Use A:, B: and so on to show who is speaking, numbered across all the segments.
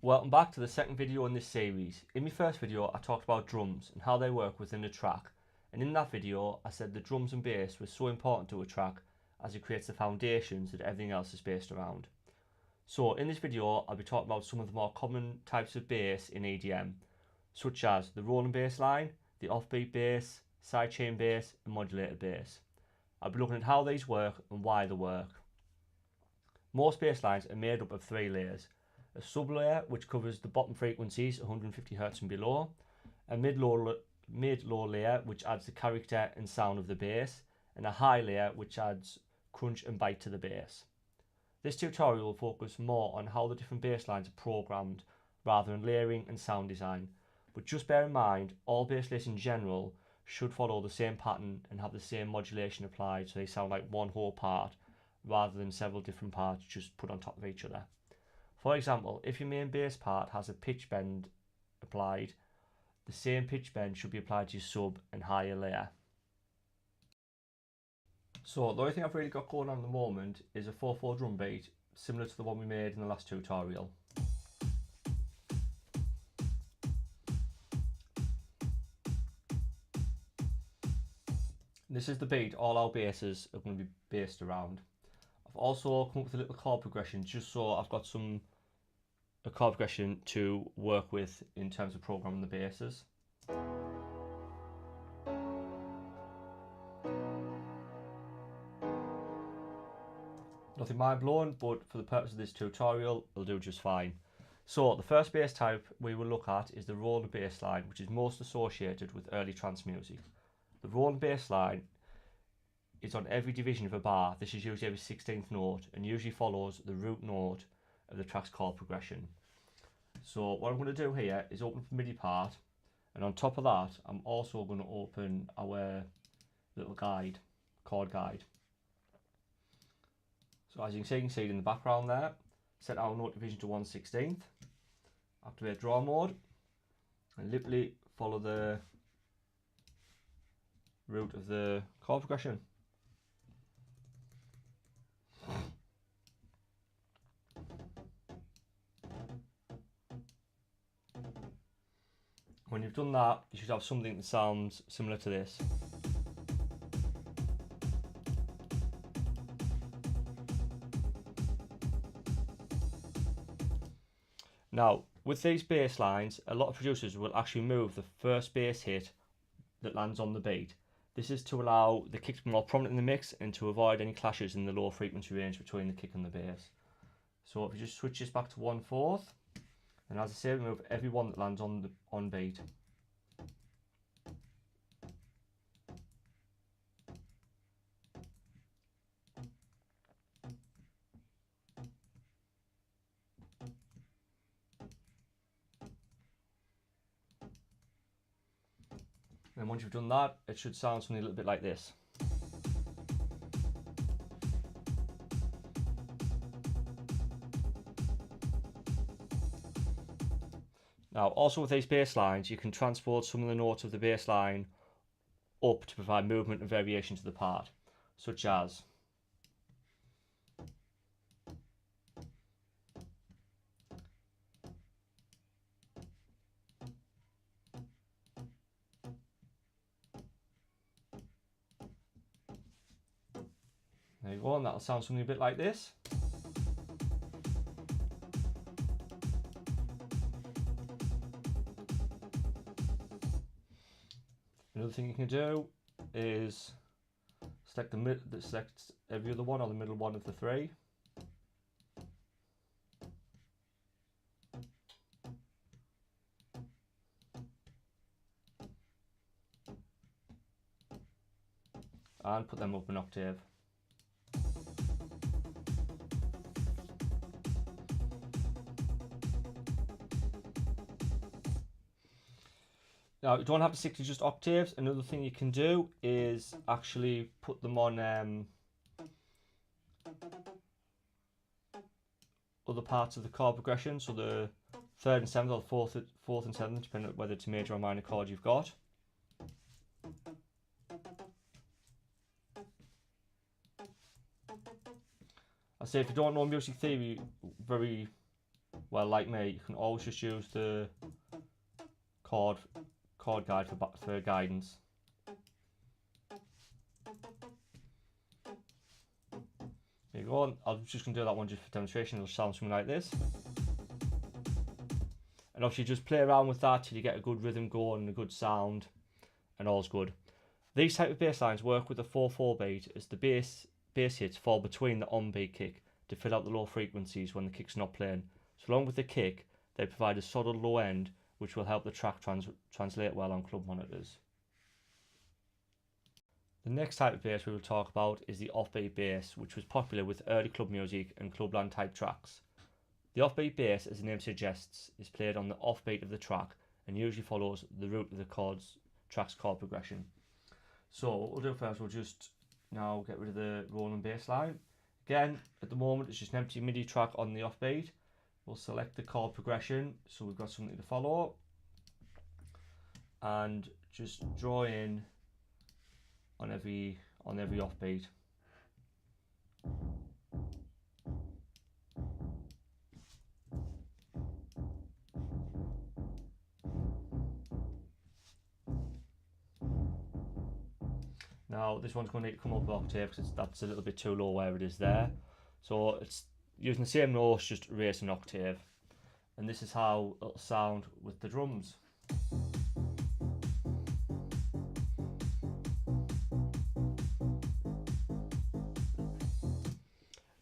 A: Welcome back to the second video in this series. In my first video I talked about drums and how they work within a track, and in that video I said the drums and bass were so important to a track as it creates the foundations that everything else is based around. So in this video I'll be talking about some of the more common types of bass in EDM, such as the rolling bass line, the offbeat bass, sidechain bass and modulated bass. I'll be looking at how these work and why they work. Most bass lines are made up of three layers: a sub-layer which covers the bottom frequencies 150 Hz and below, a mid-low layer which adds the character and sound of the bass, and a high layer which adds crunch and bite to the bass. This tutorial will focus more on how the different bass lines are programmed rather than layering and sound design, but just bear in mind all bass layers in general should follow the same pattern and have the same modulation applied so they sound like one whole part rather than several different parts just put on top of each other. For example, if your main bass part has a pitch bend applied, the same pitch bend should be applied to your sub and higher layer. So the only thing I've really got going on at the moment is a 4/4 drum beat, similar to the one we made in the last tutorial. This is the beat all our basses are going to be based around. I've also come up with a little chord progression just so I've got a chord progression to work with in terms of programming the basses. Nothing mind blowing, but for the purpose of this tutorial it'll do just fine. So the first bass type we will look at is the rolling bass line, which is most associated with early trance music. The rolling bass line is on every division of a bar. This is usually every 16th note and usually follows the root note of the track's chord progression. So what I'm going to do here is open up the MIDI part, and on top of that I'm also going to open our little guide, chord guide. So as you can see it in the background there. Set our note division to 1/16, activate draw mode and literally follow the root of the chord progression. When you've done that, you should have something that sounds similar to this. Now, with these bass lines, a lot of producers will actually move the first bass hit that lands on the beat. This is to allow the kick to be more prominent in the mix and to avoid any clashes in the low frequency range between the kick and the bass. So if you just switch this back to 1/4, and as I say, remove every one that lands on beat. And once you've done that, it should sound something a little bit like this. Now, also with these bass lines, you can transport some of the notes of the bass line up to provide movement and variation to the part, such as there you go, and that'll sound something a bit like this. Another thing you can do is select every other one or the middle one of the three. And put them up an octave. Now, you don't have to stick to just octaves. Another thing you can do is actually put them on other parts of the chord progression, so the 3rd and 7th or 4th and 7th, depending on whether it's a major or minor chord you've got. I say, if you don't know music theory very well, like me, you can always just use the chord guide for guidance. There you go. I'm just going to do that one just for demonstration. It'll sound something like this. And obviously just play around with that till you get a good rhythm going and a good sound, and all's good. These type of bass lines work with the 4/4 beat, as the bass hits fall between the on-beat kick to fill out the low frequencies when the kick's not playing. So along with the kick, they provide a solid low end, which will help the track translate well on club monitors. The next type of bass we will talk about is the offbeat bass, which was popular with early club music and clubland type tracks. The offbeat bass, as the name suggests, is played on the offbeat of the track and usually follows the route of the track's chord progression. So what we'll do first, we'll just now get rid of the rolling bass line. Again, at the moment it's just an empty MIDI track on the offbeat. We'll select the chord progression so we've got something to follow, and just draw in on every offbeat. Now this one's going to need to come up an octave because that's a little bit too low where it is there. So it's using the same notes, just raise an octave. And this is how it'll sound with the drums.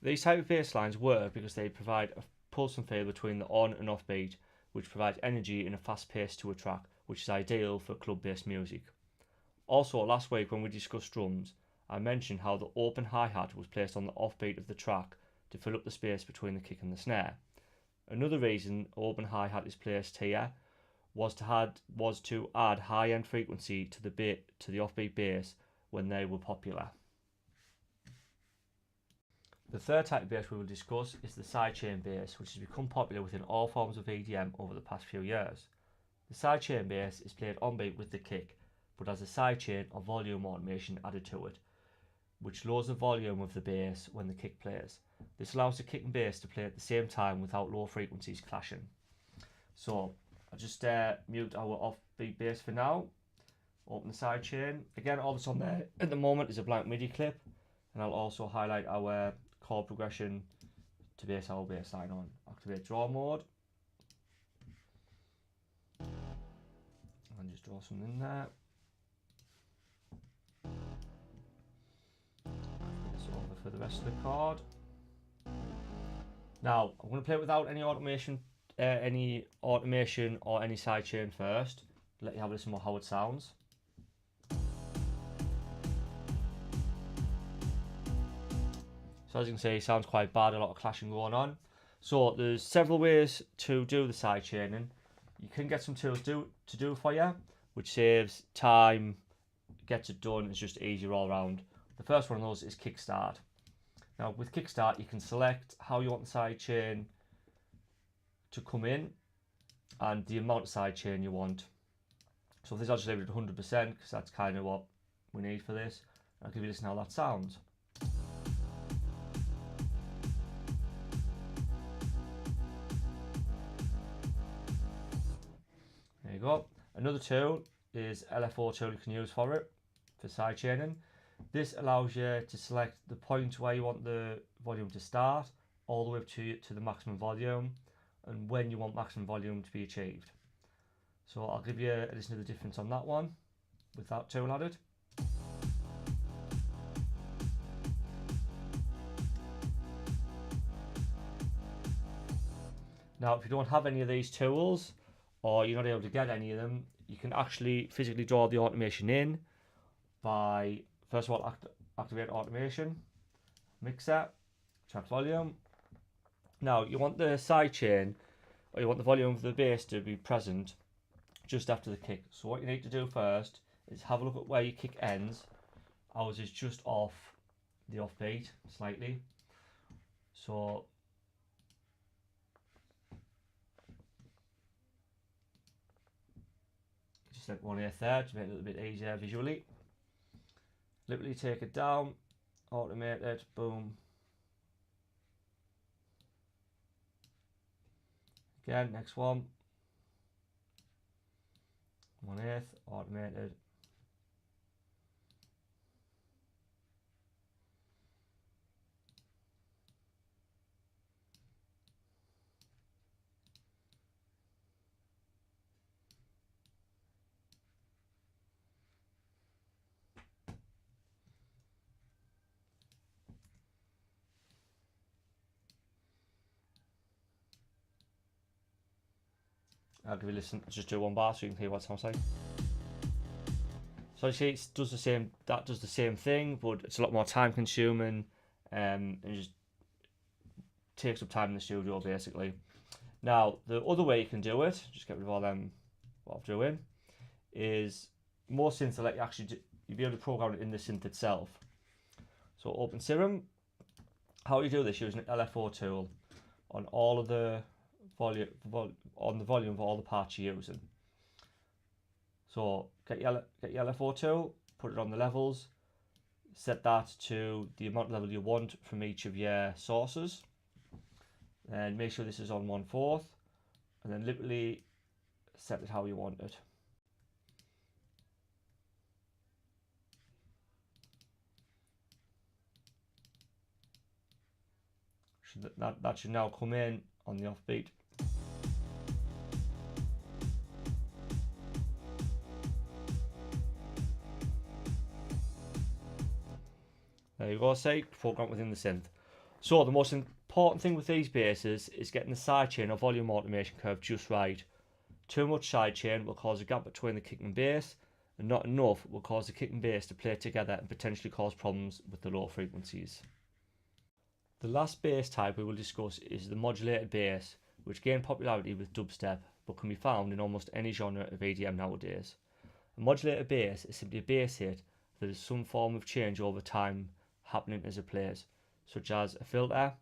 A: These type of bass lines work because they provide a pulse and fade between the on and off beat, which provides energy in a fast pace to a track, which is ideal for club-based music. Also, last week when we discussed drums, I mentioned how the open hi-hat was placed on the offbeat of the track to fill up the space between the kick and the snare. Another reason open hi-hat is placed here was to add high-end frequency to the offbeat bass when they were popular. The third type of bass we will discuss is the sidechain bass, which has become popular within all forms of EDM over the past few years. The sidechain bass is played on beat with the kick, but has a sidechain or volume automation added to it, which lowers the volume of the bass when the kick plays. This allows the kick and bass to play at the same time without low frequencies clashing. So I'll just mute our offbeat bass for now, open the sidechain. Again, all that's on there at the moment is a blank MIDI clip, and I'll also highlight our chord progression to base our bass line on. Activate draw mode and just draw something in there. Put this over for the rest of the chord. Now I'm going to play it without any automation or any sidechain first. Let you have a listen to how it sounds. So as you can see, it sounds quite bad, a lot of clashing going on. So there's several ways to do the side chaining. You can get some tools to do it for you, which saves time, gets it done, it's just easier all around. The first one of those is Kickstart. Now with Kickstart, you can select how you want the side chain to come in and the amount of side chain you want. So for this I'll just leave it at 100% because that's kind of what we need for this. I'll give you this now, that sounds. There you go. Another tool is LFO tool you can use for it, for side chaining. This allows you to select the point where you want the volume to start, all the way up to the maximum volume, and when you want maximum volume to be achieved. So I'll give you a listen to the difference on that one, with that tool added. Now if you don't have any of these tools, or you're not able to get any of them, you can actually physically draw the automation in by, first of all, activate automation, mixer, track volume. Now you want the side chain, or you want the volume of the bass to be present just after the kick. So what you need to do first is have a look at where your kick ends. Ours is just off the offbeat slightly. So just like 1/8 there to make it a little bit easier visually. Literally take it down, automate it, boom. Again, next one. 1/8 automated. I'll give you a listen. Just do one bar so you can hear what it sounds like. So you see, it does the same. That does the same thing, but it's a lot more time consuming, and it just takes up time in the studio basically. Now the other way you can do it, just get rid of all them. What I'm doing is more synths will let you actually you'll be able to program it in the synth itself. So open Serum. How you do this using an LFO tool on all of the volume of all the parts you're using. So get your LFO tool, put it on the levels, set that to the amount of level you want from each of your sources, and make sure this is on 1/4, and then literally set it how you want it. That should now come in on the offbeat. There you go, say program within the synth. So the most important thing with these basses is getting the sidechain or volume automation curve just right. Too much sidechain will cause a gap between the kick and bass, and not enough will cause the kick and bass to play together and potentially cause problems with the low frequencies. The last bass type we will discuss is the modulated bass, which gained popularity with dubstep but can be found in almost any genre of EDM nowadays. A modulated bass is simply a bass hit that is some form of change over time happening as it plays, such as a filter,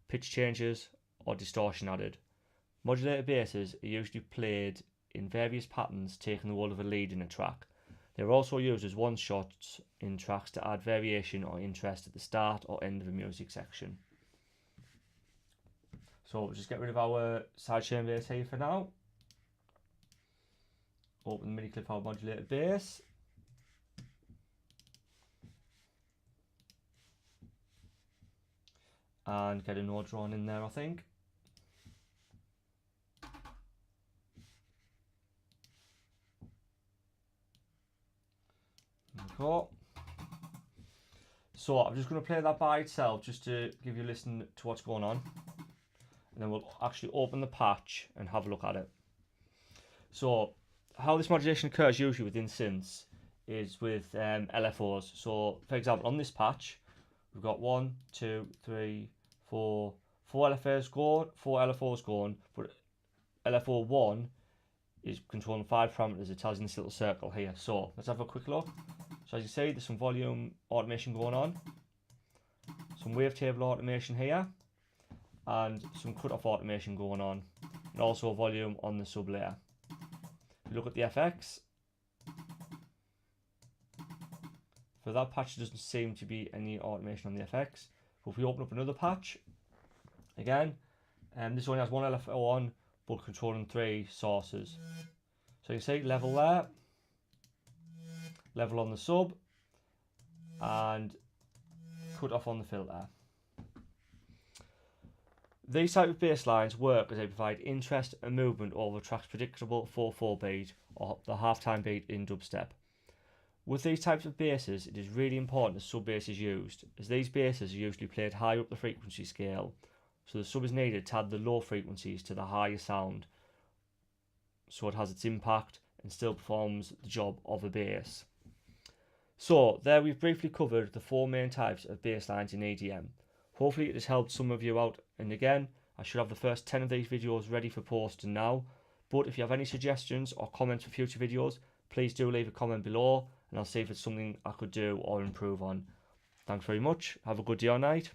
A: pitch changes, or distortion added. Modulated basses are usually played in various patterns, taking the role of a lead in a track. They are also used as one-shots in tracks to add variation or interest at the start or end of a music section. So we'll just get rid of our sidechain bass here for now. Open the mini clip for our modulated bass. And get a note drawn in there, I think. There we go. So I'm just going to play that by itself just to give you a listen to what's going on. And then we'll actually open the patch and have a look at it. So how this modulation occurs usually within synths is with LFOs. So for example, on this patch, we've got 1, 2, 3, 4 LFOs going, but LFO 1 is controlling 5 parameters. It tells you in this little circle here. So let's have a quick look. So as you see, there's some volume automation going on, some wavetable automation here, and some cutoff automation going on, and also volume on the sub layer. If you look at the FX, for that patch there doesn't seem to be any automation on the FX. But if we open up another patch, again, this only has one LFO on, but controlling 3 sources. So you see level there, level on the sub, and cut off on the filter. These type of bass lines work as they provide interest and movement over the track's predictable 4/4 beat or the halftime beat in dubstep. With these types of basses, it is really important the sub bass is used, as these basses are usually played high up the frequency scale, so the sub is needed to add the low frequencies to the higher sound, so it has its impact and still performs the job of a bass. So there we've briefly covered the 4 main types of bass lines in EDM. Hopefully it has helped some of you out, and again, I should have the first 10 of these videos ready for posting now, but if you have any suggestions or comments for future videos, please do leave a comment below and I'll see if it's something I could do or improve on. Thanks very much, have a good day or night.